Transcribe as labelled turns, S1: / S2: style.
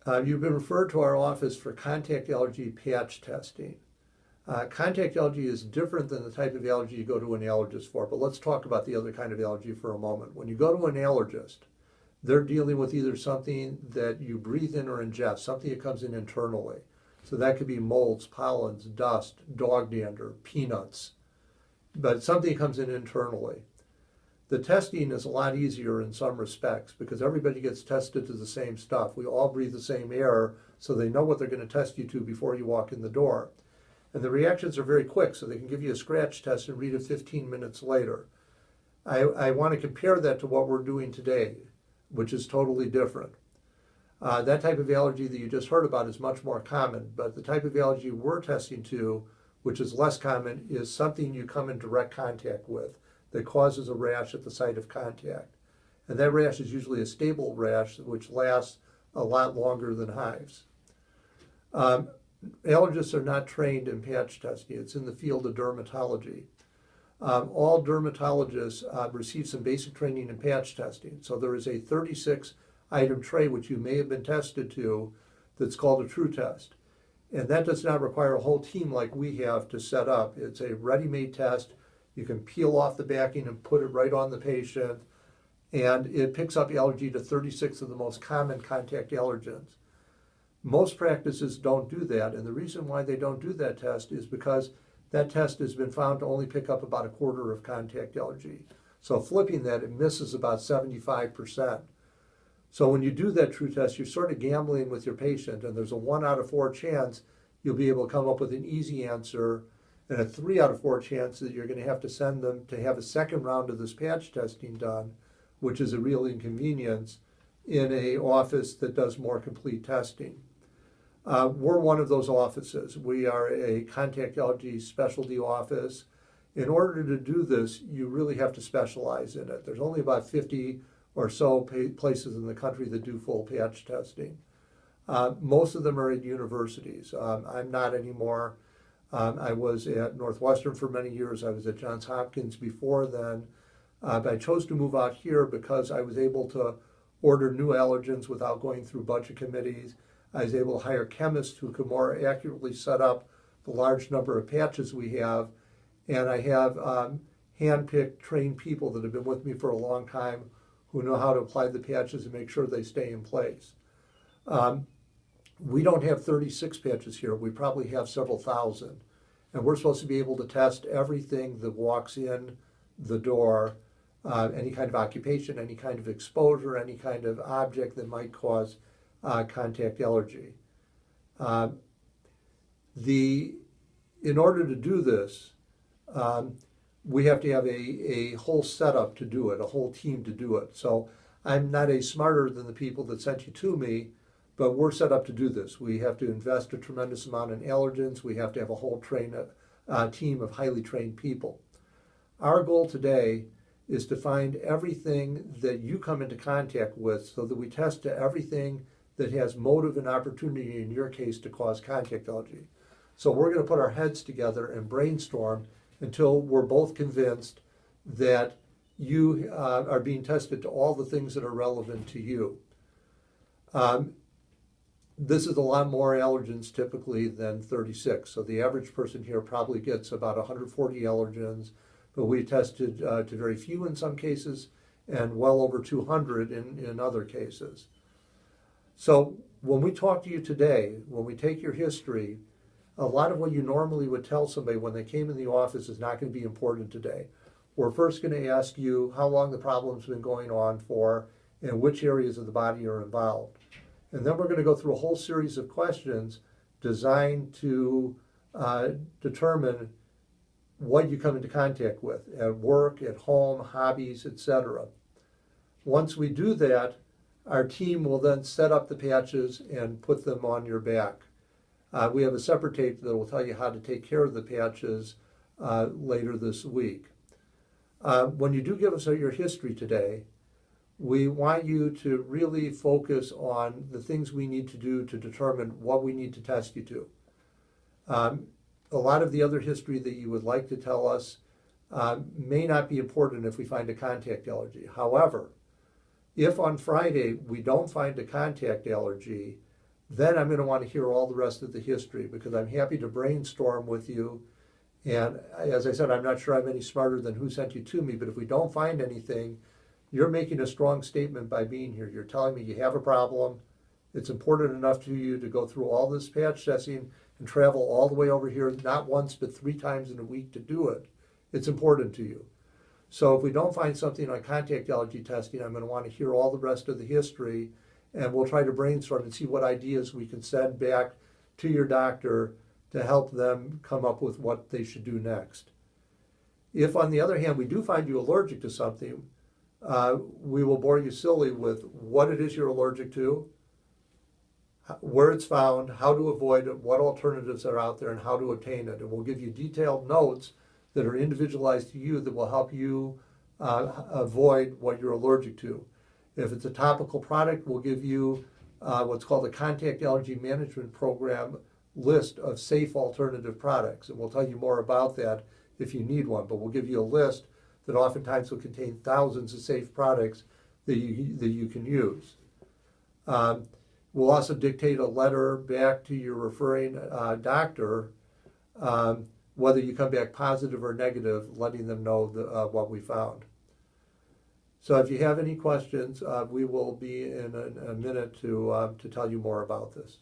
S1: You've been referred to our office for contact allergy patch testing. Contact allergy is different than the type of allergy you go to an allergist for, but let's talk about the other kind of allergy for a moment. When you go to an allergist, they're dealing with either something that you breathe in or ingest, something that comes in internally. So that could be molds, pollens, dust, dog dander, peanuts, but something that comes in internally. The testing is a lot easier in some respects because everybody gets tested to the same stuff. We all breathe the same air, so they know what they're going to test you to before you walk in the door. And the reactions are very quick, so they can give you a scratch test and read it 15 minutes later. I want to compare that to what we're doing today, which is totally different. That type of allergy that you just heard about is much more common, but the type of allergy we're testing to, which is less common, is something you come in direct contact with that causes a rash at the site of contact. And that rash is usually a stable rash which lasts a lot longer than hives. Allergists are not trained in patch testing. It's in the field of dermatology. All dermatologists receive some basic training in patch testing. So there is a 36-item tray which you may have been tested to that's called a true test. And that does not require a whole team like we have to set up. It's a ready-made test. You can peel off the backing and put it right on the patient, and it picks up allergy to 36 of the most common contact allergens. Most practices don't do that, and the reason why they don't do that test is because that test has been found to only pick up about a quarter of contact allergy. So flipping that, it misses about 75%. So when you do that true test, you're sort of gambling with your patient, and there's a 1 out of 4 chance you'll be able to come up with an easy answer, and a 3 out of 4 chance that you're going to have to send them to have a second round of this patch testing done, which is a real inconvenience in an office that does more complete testing. We're one of those offices. We are a contact allergy specialty office. In order to do this, you really have to specialize in it. There's only about 50 or so places in the country that do full patch testing. Most of them are at universities. I'm not anymore. I was at Northwestern for many years. I was at Johns Hopkins before then. But I chose to move out here because I was able to order new allergens without going through budget committees. I was able to hire chemists who could more accurately set up the large number of patches we have. And I have hand-picked, trained people that have been with me for a long time who know how to apply the patches and make sure they stay in place. We don't have 36 patches here. We probably have several thousand. And we're supposed to be able to test everything that walks in the door, any kind of occupation, any kind of exposure, any kind of object that might cause contact allergy. In order to do this, we have to have a whole setup to do it, a whole team to do it. So I'm not any smarter than the people that sent you to me, but we're set up to do this. We have to invest a tremendous amount in allergens. We have to have a whole team of highly trained people. Our goal today is to find everything that you come into contact with so that we test to everything that has motive and opportunity, in your case, to cause contact allergy. So we're going to put our heads together and brainstorm until we're both convinced that you are being tested to all the things that are relevant to you. This is a lot more allergens typically than 36. So the average person here probably gets about 140 allergens, but we tested to very few in some cases and well over 200 in other cases. So when we talk to you today, when we take your history, a lot of what you normally would tell somebody when they came in the office is not going to be important today. We're first going to ask you how long the problem's been going on for and which areas of the body are involved. And then we're going to go through a whole series of questions designed to determine what you come into contact with at work, at home, hobbies, etc. Once we do that, our team will then set up the patches and put them on your back. We have a separate tape that will tell you how to take care of the patches later this week. When you do give us your history today, we want you to really focus on the things we need to do to determine what we need to test you to. A lot of the other history that you would like to tell us may not be important if we find a contact allergy. However, if on Friday we don't find a contact allergy, Then I'm going to want to hear all the rest of the history, because I'm happy to brainstorm with you. And as I said, I'm not sure I'm any smarter than who sent you to me, but if we don't find anything, you're making a strong statement by being here. You're telling me you have a problem. It's important enough to you to go through all this patch testing and travel all the way over here, not once, but 3 times in a week to do it. It's important to you. So if we don't find something on contact allergy testing, I'm going to want to hear all the rest of the history, and we'll try to brainstorm and see what ideas we can send back to your doctor to help them come up with what they should do next. If, on the other hand, we do find you allergic to something, we will bore you silly with what it is you're allergic to, where it's found, how to avoid it, what alternatives are out there, and how to obtain it. And we'll give you detailed notes that are individualized to you that will help you avoid what you're allergic to. If it's a topical product, we'll give you what's called a Contact Allergy Management Program list of safe alternative products. And we'll tell you more about that if you need one, but we'll give you a list that oftentimes will contain thousands of safe products that you can use. We'll also dictate a letter back to your referring doctor, whether you come back positive or negative, letting them know what we found. So if you have any questions, we will be in a minute to tell you more about this.